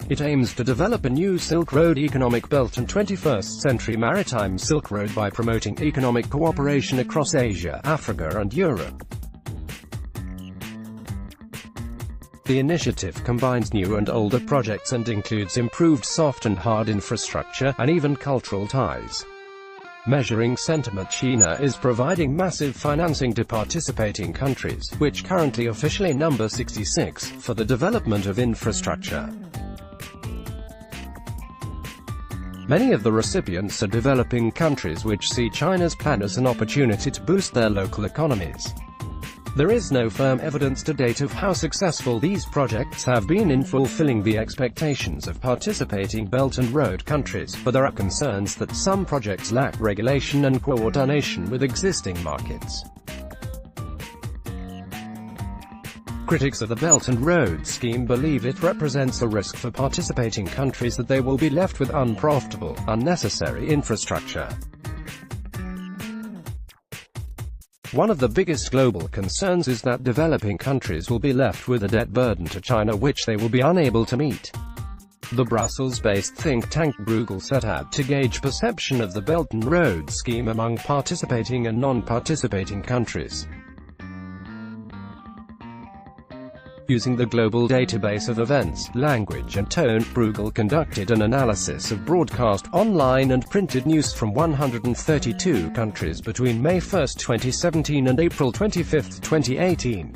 It aims to develop a new Silk Road economic belt and 21st-century maritime Silk Road by promoting economic cooperation across Asia, Africa and Europe. The initiative combines new and older projects and includes improved soft and hard infrastructure, and even cultural ties. Measuring sentiment. China is providing massive financing to participating countries, which currently officially number 66, for the development of infrastructure. Many of the recipients are developing countries which see China's plan as an opportunity to boost their local economies. There is no firm evidence to date of how successful these projects have been in fulfilling the expectations of participating Belt and Road countries, but there are concerns that some projects lack regulation and coordination with existing markets. Critics of the Belt and Road scheme believe it represents a risk for participating countries that they will be left with unprofitable, unnecessary infrastructure. One of the biggest global concerns is that developing countries will be left with a debt burden to China which they will be unable to meet. The Brussels-based think tank Bruegel set out to gauge perception of the Belt and Road scheme among participating and non-participating countries. Using the global database of events, language and tone, Bruegel conducted an analysis of broadcast, online and printed news from 132 countries between May 1, 2017 and April 25, 2018.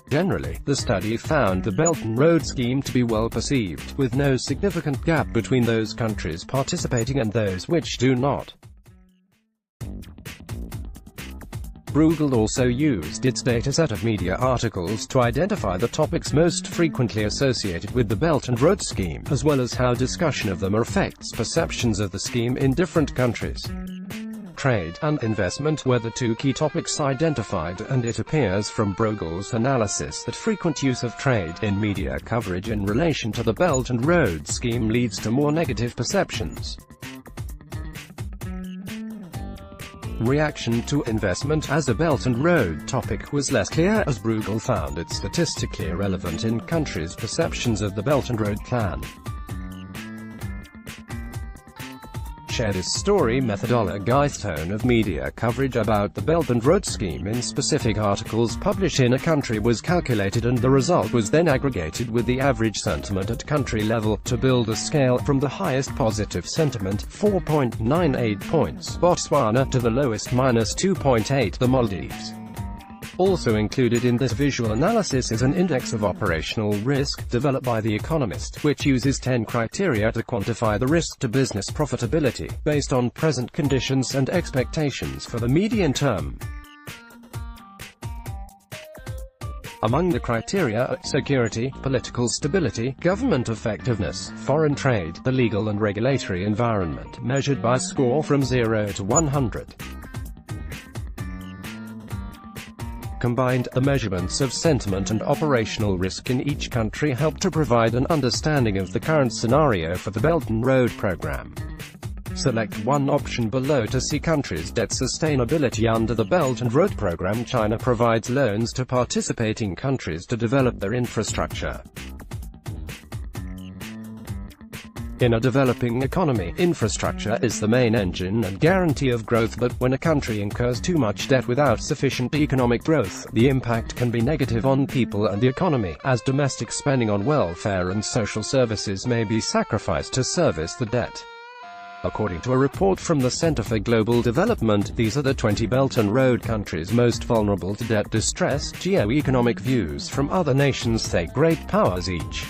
Generally, the study found the Belt and Road scheme to be well perceived, with no significant gap between those countries participating and those which do not. Bruegel also used its dataset of media articles to identify the topics most frequently associated with the Belt and Road scheme, as well as how discussion of them affects perceptions of the scheme in different countries. Trade and investment were the two key topics identified, and it appears from Bruegel's analysis that frequent use of trade in media coverage in relation to the Belt and Road scheme leads to more negative perceptions. Reaction to investment as a Belt and Road topic was less clear, as Bruegel found it statistically irrelevant in countries' perceptions of the Belt and Road plan. Shared his story methodology tone of media coverage about the Belt and Road scheme in specific articles published in a country was calculated, and the result was then aggregated with the average sentiment at country level, to build a scale from the highest positive sentiment, 4.98 points, Botswana, to the lowest, -2.8, the Maldives. Also included in this visual analysis is an index of operational risk, developed by The Economist, which uses 10 criteria to quantify the risk to business profitability, based on present conditions and expectations for the medium term. Among the criteria are security, political stability, government effectiveness, foreign trade, the legal and regulatory environment, measured by a score from 0 to 100. Combined, the measurements of sentiment and operational risk in each country help to provide an understanding of the current scenario for the Belt and Road program. Select one option below to see countries' debt sustainability under the Belt and Road program. China provides loans to participating countries to develop their infrastructure. In a developing economy, infrastructure is the main engine and guarantee of growth, but when a country incurs too much debt without sufficient economic growth, the impact can be negative on people and the economy, as domestic spending on welfare and social services may be sacrificed to service the debt. According to a report from the Center for Global Development, these are the 20 Belt and Road countries most vulnerable to debt distress. Geo-economic views from other nations say great powers each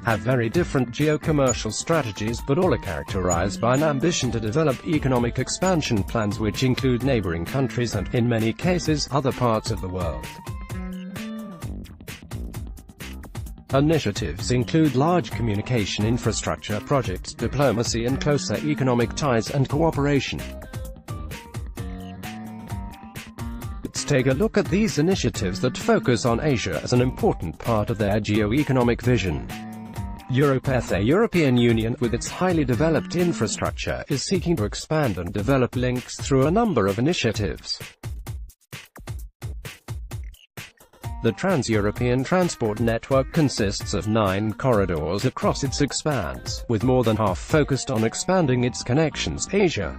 have very different geo-commercial strategies, but all are characterized by an ambition to develop economic expansion plans which include neighboring countries and, in many cases, other parts of the world. Initiatives include large communication infrastructure projects, diplomacy and closer economic ties and cooperation. Let's take a look at these initiatives that focus on Asia as an important part of their geo-economic vision. Europe. The European Union, with its highly developed infrastructure, is seeking to expand and develop links through a number of initiatives. The Trans-European Transport Network consists of 9 corridors across its expanse, with more than half focused on expanding its connections to Asia.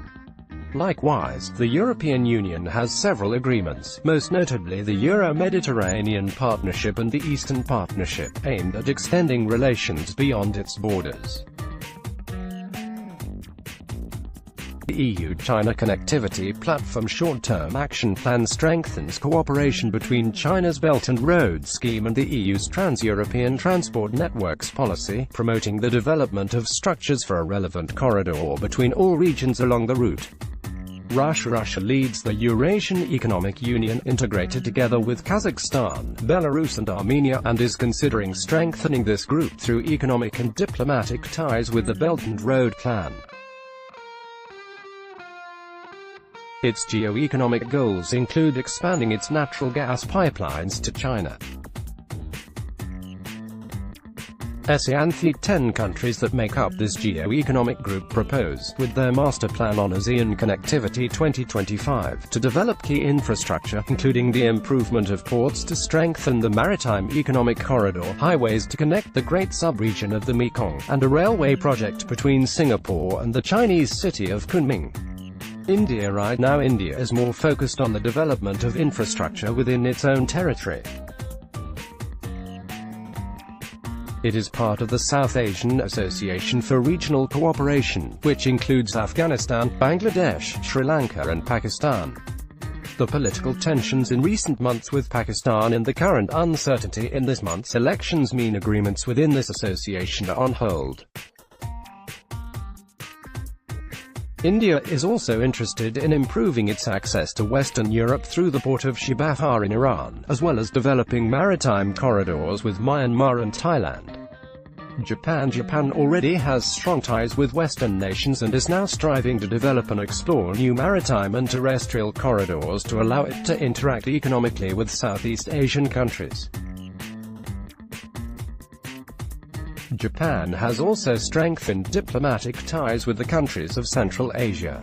Likewise, the European Union has several agreements, most notably the Euro-Mediterranean Partnership and the Eastern Partnership, aimed at extending relations beyond its borders. The EU-China Connectivity Platform Short-Term Action Plan strengthens cooperation between China's Belt and Road Scheme and the EU's Trans-European Transport Networks policy, promoting the development of structures for a relevant corridor between all regions along the route. Russia leads the Eurasian Economic Union, integrated together with Kazakhstan, Belarus and Armenia, and is considering strengthening this group through economic and diplomatic ties with the Belt and Road Plan. Its geo-economic goals include expanding its natural gas pipelines to China. ASEAN. 10 countries that make up this geo-economic group propose, with their master plan on ASEAN Connectivity 2025, to develop key infrastructure, including the improvement of ports to strengthen the maritime economic corridor, highways to connect the great sub-region of the Mekong, and a railway project between Singapore and the Chinese city of Kunming. India is more focused on the development of infrastructure within its own territory. It is part of the South Asian Association for Regional Cooperation, which includes Afghanistan, Bangladesh, Sri Lanka and Pakistan. The political tensions in recent months with Pakistan and the current uncertainty in this month's elections mean agreements within this association are on hold. India is also interested in improving its access to Western Europe through the port of Chabahar in Iran, as well as developing maritime corridors with Myanmar and Thailand. Japan already has strong ties with Western nations and is now striving to develop and explore new maritime and terrestrial corridors to allow it to interact economically with Southeast Asian countries. Japan has also strengthened diplomatic ties with the countries of Central Asia.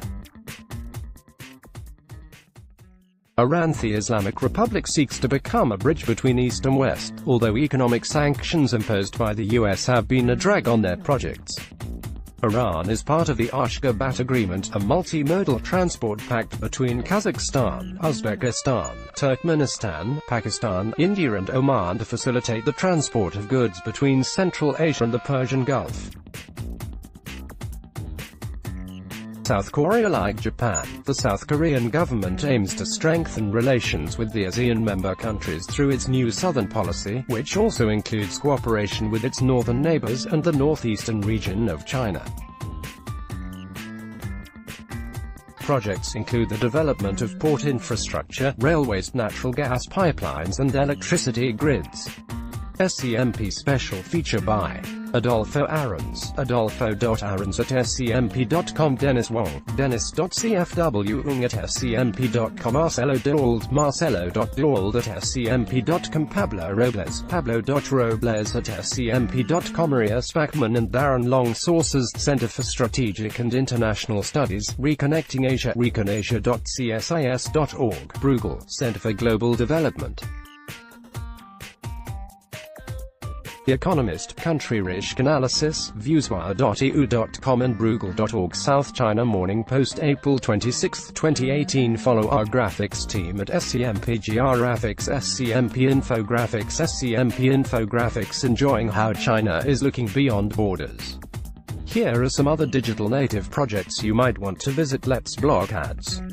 Iran. The Islamic Republic seeks to become a bridge between East and West, although economic sanctions imposed by the US have been a drag on their projects. Iran is part of the Ashgabat Agreement, a multimodal transport pact between Kazakhstan, Uzbekistan, Turkmenistan, Pakistan, India and Oman to facilitate the transport of goods between Central Asia and the Persian Gulf. South Korea. Like Japan, the South Korean government aims to strengthen relations with the ASEAN member countries through its new Southern policy, which also includes cooperation with its northern neighbors and the northeastern region of China. Projects include the development of port infrastructure, railways, natural gas pipelines and electricity grids. SCMP special feature by Adolfo Arons, adolfo.arons@scmp.com, Dennis Wong, dennis.cfwung@scmp.com, Marcelo Deold, marcelo.deold@scmp.com, Pablo Robles, pablo.robles@scmp.com, Maria Spackman and Darren Long. Sources: Center for Strategic and International Studies, Reconnecting Asia, reconasia.csis.org, Bruegel, Center for Global Development. The Economist, Country Risk Analysis, Viewswire.eu.com and Bruegel.org. South China Morning Post, April 26, 2018. Follow our graphics team at SCMP Graphics, SCMP Infographics, SCMP Infographics, enjoying how China is looking beyond borders. Here are some other digital native projects you might want to visit. Let's block ads.